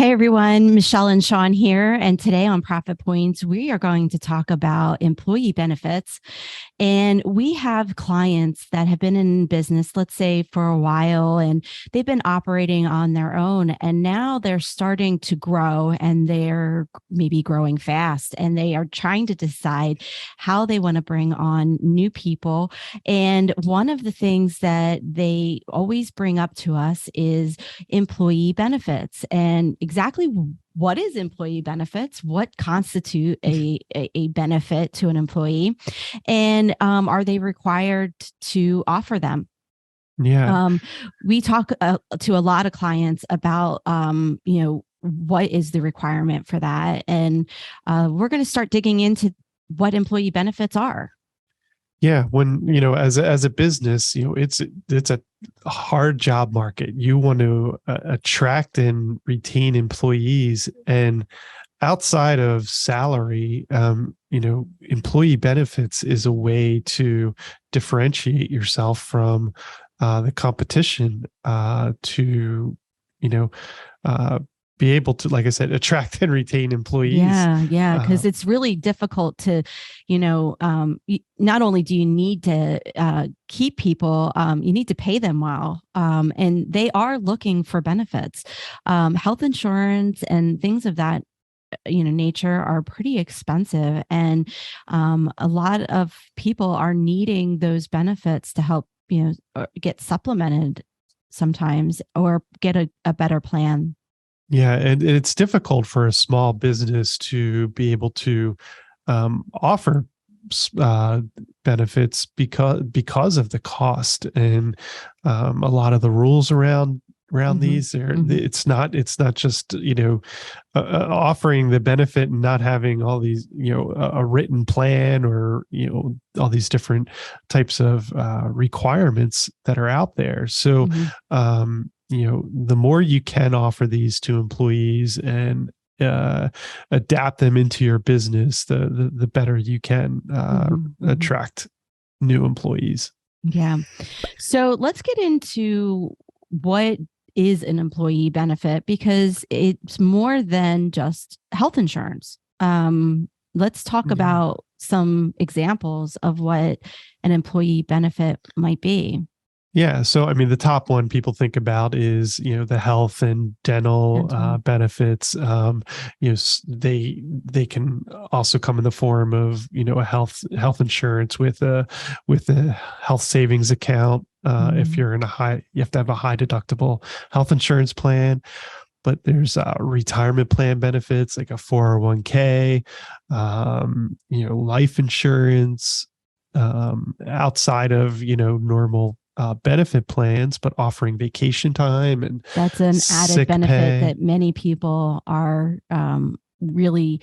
Hey everyone, Michelle and Sean here. And today on Profit Points, we are going to talk about employee benefits. And we have clients that have been in business, let's say for a while, and they've been operating on their own. And now they're starting to grow and they're maybe growing fast. And they are trying to decide how they want to bring on new people. And one of the things that they always bring up to us is employee benefits. And exactly what is employee benefits? What constitute a benefit to an employee? And are they required to offer them? Yeah. We talk to a lot of clients about, what is the requirement for that? And we're going to start digging into what employee benefits are. Yeah. When, as a business, it's a hard job market. You want to attract and retain employees, and outside of salary, employee benefits is a way to differentiate yourself from the competition, to, you know, uh, be able to, like I said, attract and retain employees. Yeah, because it's really difficult to, not only do you need to keep people, you need to pay them well, and they are looking for benefits. Health insurance and things of that nature are pretty expensive, and a lot of people are needing those benefits to help get supplemented sometimes, or get a better plan. Yeah, and it's difficult for a small business to be able to offer uh, benefits because of the cost, and a lot of the rules around Mm-hmm. these. Mm-hmm. It's not just offering the benefit and not having all these, a written plan, or all these different types of requirements that are out there. So Mm-hmm. the more you can offer these to employees and adapt them into your business, the better you can Mm-hmm. attract new employees. Yeah. So let's get into what is an employee benefit, because it's more than just health insurance. Let's talk Yeah. about some examples of what an employee benefit might be. Yeah. So, I mean, the top one people think about is, the health and dental Dental. benefits. They can also come in the form of, a health insurance with a health savings account. If Mm, you're you have to have a high deductible health insurance plan. But there's retirement plan benefits like a 401k, life insurance, outside of, normal benefit plans, but offering vacation time and that's an added sick benefit pay. that many people are really,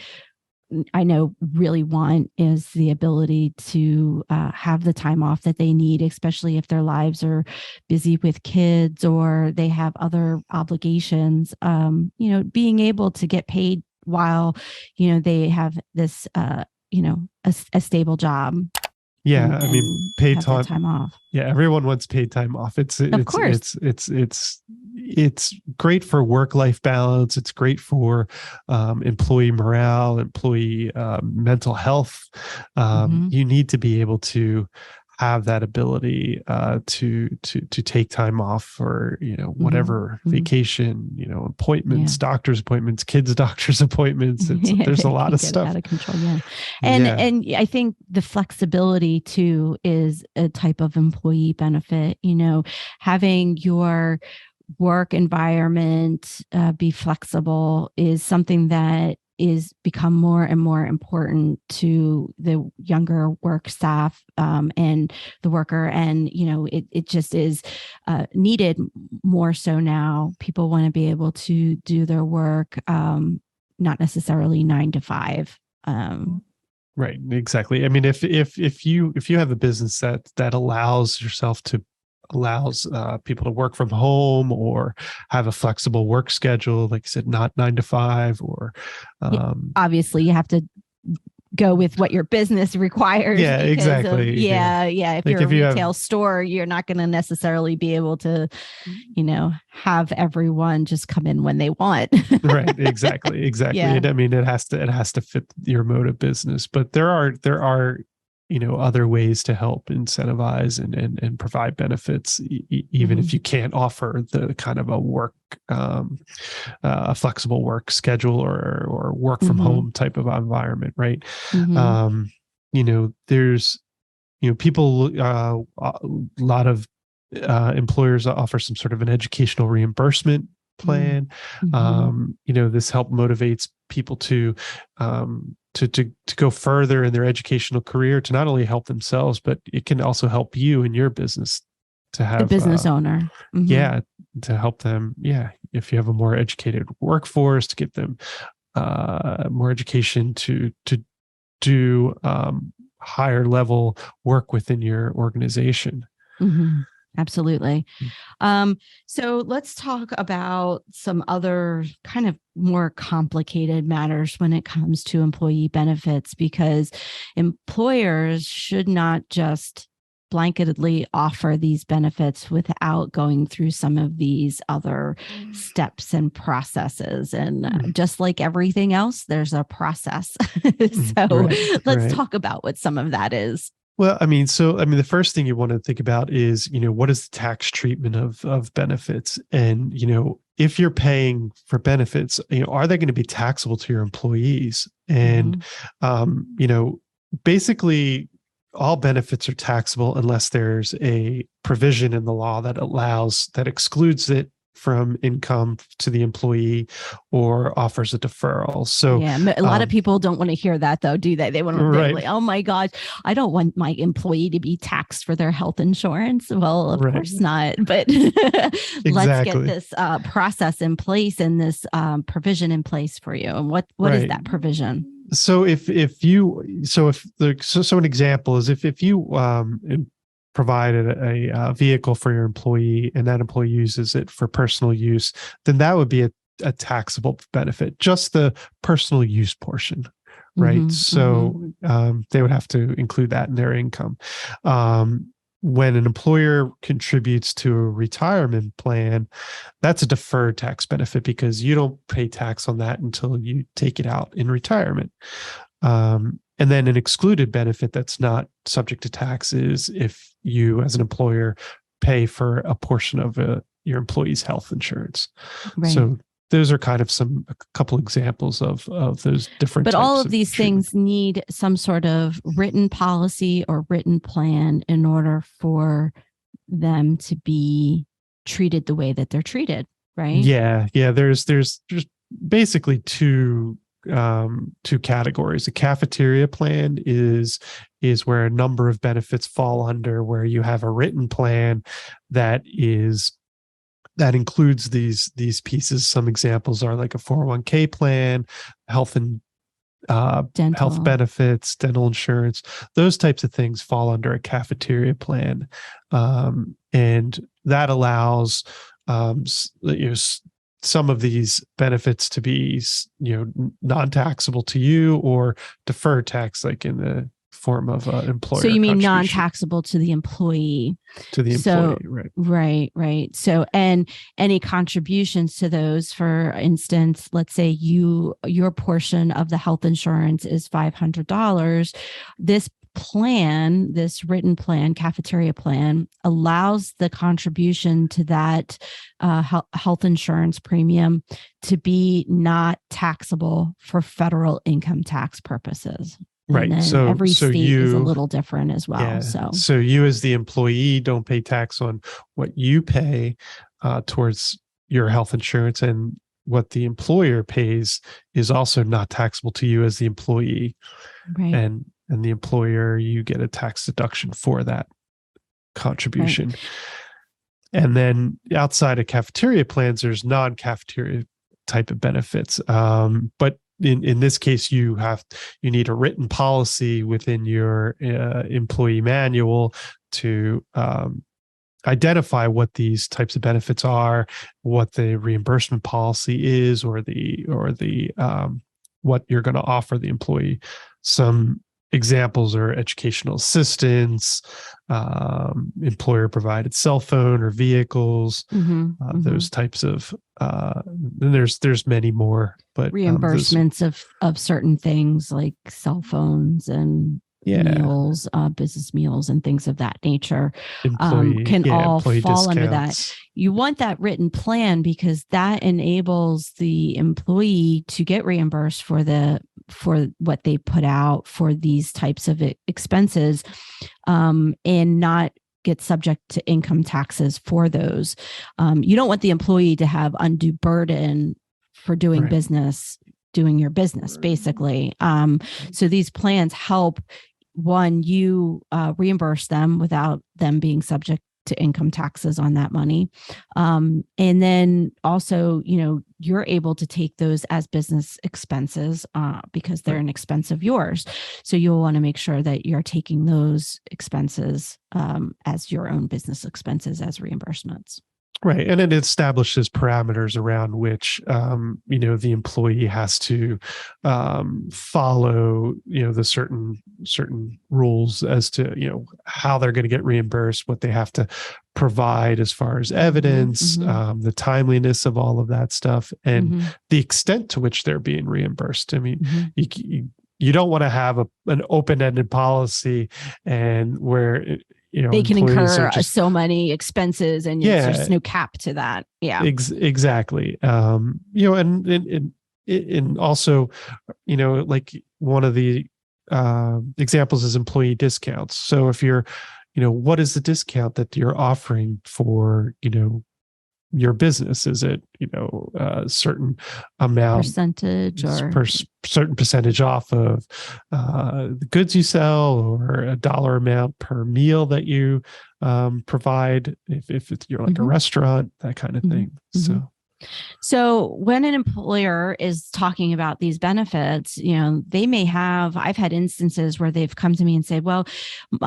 I know, really want, is the ability to have the time off that they need, especially if their lives are busy with kids or they have other obligations. Being able to get paid while, they have this, a stable job, Yeah, I mean, and paid have that time. time off. Yeah, everyone wants paid time off. It's Of it's course. it's it's it's it's great for work-life balance. It's great for employee morale, employee mental health. Mm-hmm. You need to be able to have that ability to take time off for Mm-hmm. whatever Mm-hmm. vacation, Yeah. appointments, doctor's appointments, kids doctor's appointments. There's a It lot can of get stuff. out of control. Yeah. And Yeah. and I think the flexibility too is a type of employee benefit, having your work environment be flexible is something that is become more and more important to the younger work staff, and the worker. And it just is needed more so now. People want to be able to do their work, not necessarily 9 to 5. Right, exactly. I mean, if you have a business that allows people to work from home, or have a flexible work schedule, like I said, not 9 to 5, or Yeah, um, obviously you have to go with what your business requires Yeah, because of exactly. Yeah. if Like you're a if you have, retail store, you're not going to necessarily be able to, have everyone just come in when they want. right, exactly, exactly. Yeah. And I mean, it has to fit your mode of business, but there are other ways to help incentivize and provide benefits, even if you can't offer the kind of a flexible work schedule or work from home type of environment, right? There's people, a lot of employers offer some sort of an educational reimbursement plan. This help motivates people to go further in their educational career, to not only help themselves, but it can also help you in your business to The have, business owner. yeah, to help them. Yeah. If you have a more educated workforce, to give them more education to do higher level work within your organization. Absolutely. So let's talk about some other kind of more complicated matters when it comes to employee benefits, because employers should not just blanketly offer these benefits without going through some of these other steps and processes. And just like everything else, there's a process. So let's talk about what some of that is. Well, the first thing you want to think about is, what is the tax treatment of benefits? And, if you're paying for benefits, are they going to be taxable to your employees? And, basically all benefits are taxable unless there's a provision in the law that excludes it from income to the employee or offers a deferral. So yeah, a lot of people don't want to hear that, though, do they? They want to be like, oh my gosh, I don't want my employee to be taxed for their health insurance. Well, of course not. But let's get this process in place and this provision in place for you. And what is that provision? So an example is if you provided a vehicle for your employee and that employee uses it for personal use, then that would be a taxable benefit, just the personal use portion, right? They would have to include that in their income. When an employer contributes to a retirement plan, that's a deferred tax benefit because you don't pay tax on that until you take it out in retirement. And then an excluded benefit that's not subject to tax is if you, as an employer, pay for a portion of your employee's health insurance. So those are kind of a couple examples of those different. But all of these things need some sort of written policy or written plan in order for them to be treated the way that they're treated, right? Yeah. There's basically two categories. A cafeteria plan is where a number of benefits fall under, where you have a written plan that includes these pieces. Some examples are like a 401k plan, health and health benefits, dental insurance. Those types of things fall under a cafeteria plan, and that allows some of these benefits to be non-taxable to you or deferred tax, like in the form of employer. So you mean non-taxable to the employee? To the employee, right. So, and any contributions to those, for instance, let's say your portion of the health insurance is $500. This written plan, cafeteria plan, allows the contribution to that health insurance premium to be not taxable for federal income tax purposes. Right. So every state is a little different as well. Yeah. So you as the employee don't pay tax on what you pay towards your health insurance, and what the employer pays is also not taxable to you as the employee. Right. And the employer, you get a tax deduction for that contribution. Right. And then outside of cafeteria plans, there's non-cafeteria type of benefits. But in this case, you need a written policy within your employee manual to identify what these types of benefits are, what the reimbursement policy is, or the what you're going to offer the employee. Some examples are educational assistance, employer provided cell phone or vehicles, those types of, there's many more, but reimbursements of certain things like cell phones and meals, business meals and things of that nature can all fall under that. You want that written plan because that enables the employee to get reimbursed for what they put out for these types of expenses, and not get subject to income taxes for those. You don't want the employee to have undue burden for doing business, doing your business, basically. So these plans help, one, you reimburse them without them being subject to income taxes on that money. And then also, you're able to take those as business expenses because they're an expense of yours. So you'll want to make sure that you're taking those expenses as your own business expenses as reimbursements. Right. And it establishes parameters around which, the employee has to follow, the certain rules as to, how they're going to get reimbursed, what they have to provide as far as evidence, the timeliness of all of that stuff, and the extent to which they're being reimbursed. I mean, you don't want to have an open-ended policy and where they can incur so many expenses and there's no cap to that. Yeah, exactly. And also, like one of the examples is employee discounts. So if you're, what is the discount that you're offering for, your business? Is it, a certain amount percentage or certain percentage off of the goods you sell, or a dollar amount per meal that you provide if you're like a restaurant, that kind of thing. So when an employer is talking about these benefits, they may have, I've had instances where they've come to me and said, well,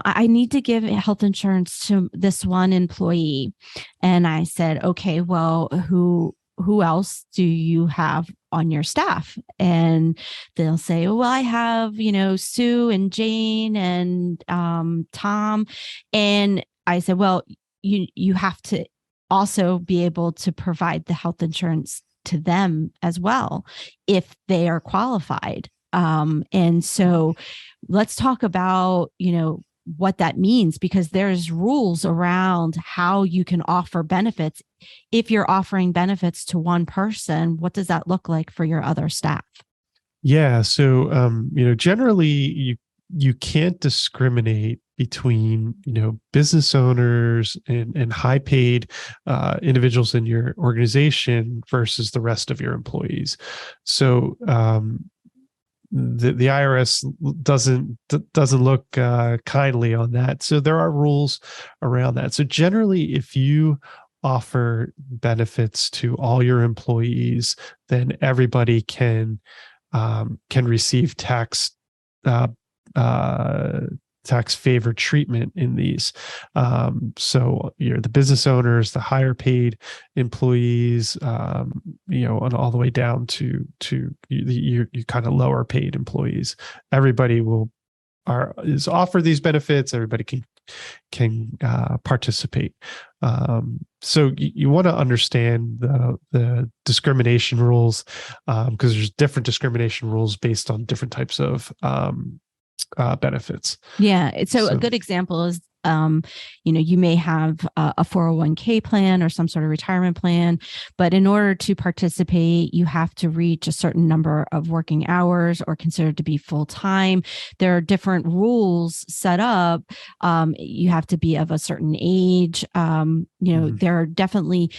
I need to give health insurance to this one employee. And I said, okay, well, who else do you have on your staff? And they'll say, well, I have, Sue and Jane and Tom. And I said, well, you have to also be able to provide the health insurance to them as well, if they are qualified. And so let's talk about, what that means, because there's rules around how you can offer benefits. If you're offering benefits to one person, what does that look like for your other staff? Yeah. So, generally you can't discriminate between, business owners and high paid individuals in your organization versus the rest of your employees. So, the IRS doesn't look kindly on that. So there are rules around that. So generally, if you offer benefits to all your employees, then everybody can receive tax favored treatment in these. So you're the business owners, the higher paid employees, and all the way down to you kind of lower paid employees. Everybody is offered these benefits. Everybody can participate. So you want to understand the discrimination rules, because there's different discrimination rules based on different types of benefits. Yeah. So a good example is, you may have a 401k plan or some sort of retirement plan, but in order to participate, you have to reach a certain number of working hours or considered to be full time. There are different rules set up. You have to be of a certain age. There are definitely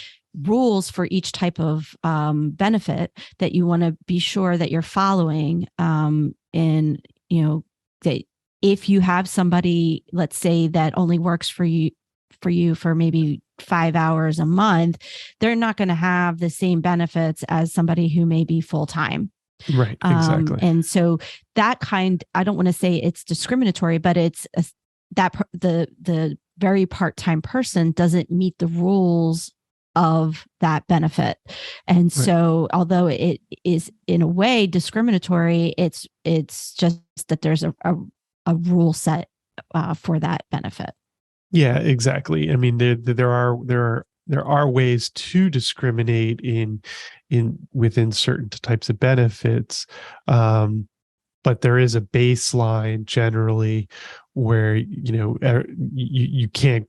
rules for each type of benefit that you want to be sure that you're following. That if you have somebody, let's say, that only works for you for maybe 5 hours a month, they're not going to have the same benefits as somebody who may be full-time. Right. Exactly. And so I don't want to say it's discriminatory, but it's that the very part-time person doesn't meet the rules of that benefit. And so although it is in a way discriminatory, it's just that there's a rule set for that benefit. Yeah, exactly. I mean, there are ways to discriminate in within certain types of benefits, but there is a baseline generally where you can't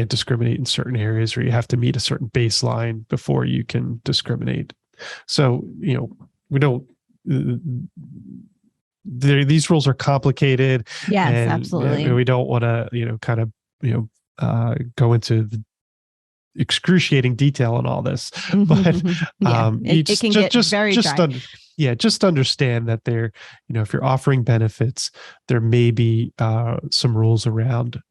discriminate in certain areas, or you have to meet a certain baseline before you can discriminate. So we don't. These rules are complicated. Yes, and absolutely. we don't want to go into the excruciating detail on all this, but it can get very dry. Just understand that if you're offering benefits, there may be some rules around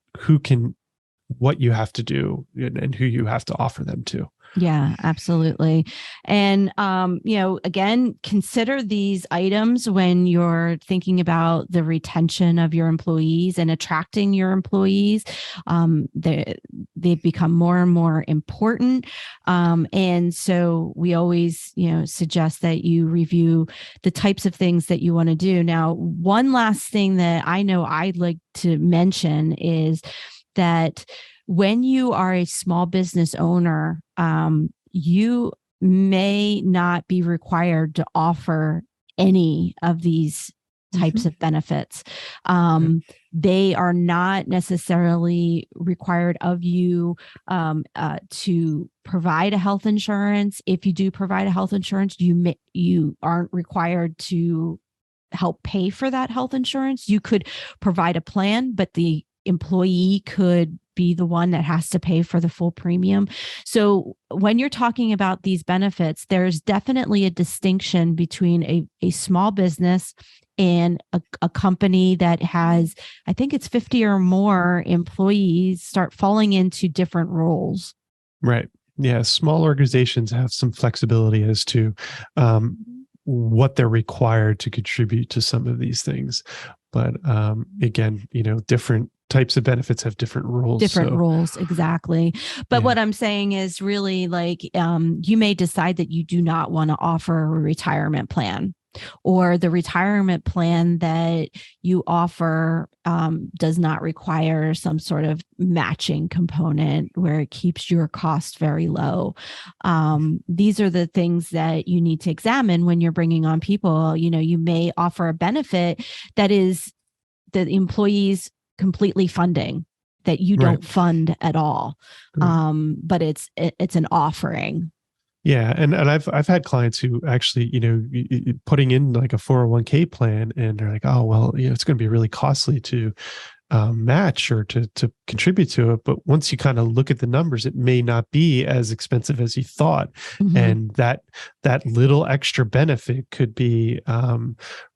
what you have to do and who you have to offer them to. Yeah, absolutely. And, again, consider these items when you're thinking about the retention of your employees and attracting your employees. They've become more and more important. And so we always, suggest that you review the types of things that you want to do. Now, one last thing that I know I'd like to mention is that when you are a small business owner, you may not be required to offer any of these types of benefits. They are not necessarily required of you to provide a health insurance. If you do provide a health insurance, you aren't required to help pay for that health insurance. You could provide a plan, but the employee could be the one that has to pay for the full premium. So when you're talking about these benefits, there's definitely a distinction between a small business and a company that has, I think it's 50 or more employees, start falling into different roles. Right. Yeah. Small organizations have some flexibility as to what they're required to contribute to some of these things. But again, different types of benefits have different rules. Rules, exactly. But what I'm saying is really you may decide that you do not want to offer a retirement plan, or the retirement plan that you offer does not require some sort of matching component where it keeps your cost very low. These are the things that you need to examine when you're bringing on people. You may offer a benefit that is the employees completely funding that you don't fund at all. But it's an offering. Yeah. And I've had clients who actually, putting in like a 401k plan, and they're like, oh, well, it's going to be really costly to match or to contribute to it. But once you kind of look at the numbers, it may not be as expensive as you thought. And that little extra benefit could be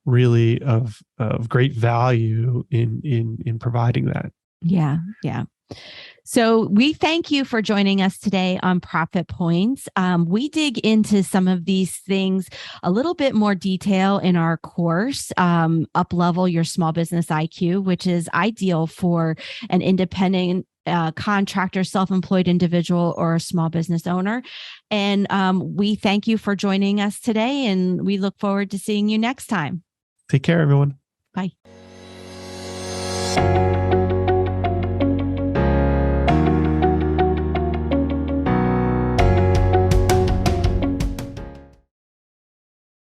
really of great value in providing that. Yeah. Yeah. So we thank you for joining us today on Profit Points. We dig into some of these things a little bit more detail in our course, Up-Level Your Small Business IQ, which is ideal for an independent contractor, self-employed individual, or a small business owner. And we thank you for joining us today, and we look forward to seeing you next time. Take care, everyone. Bye.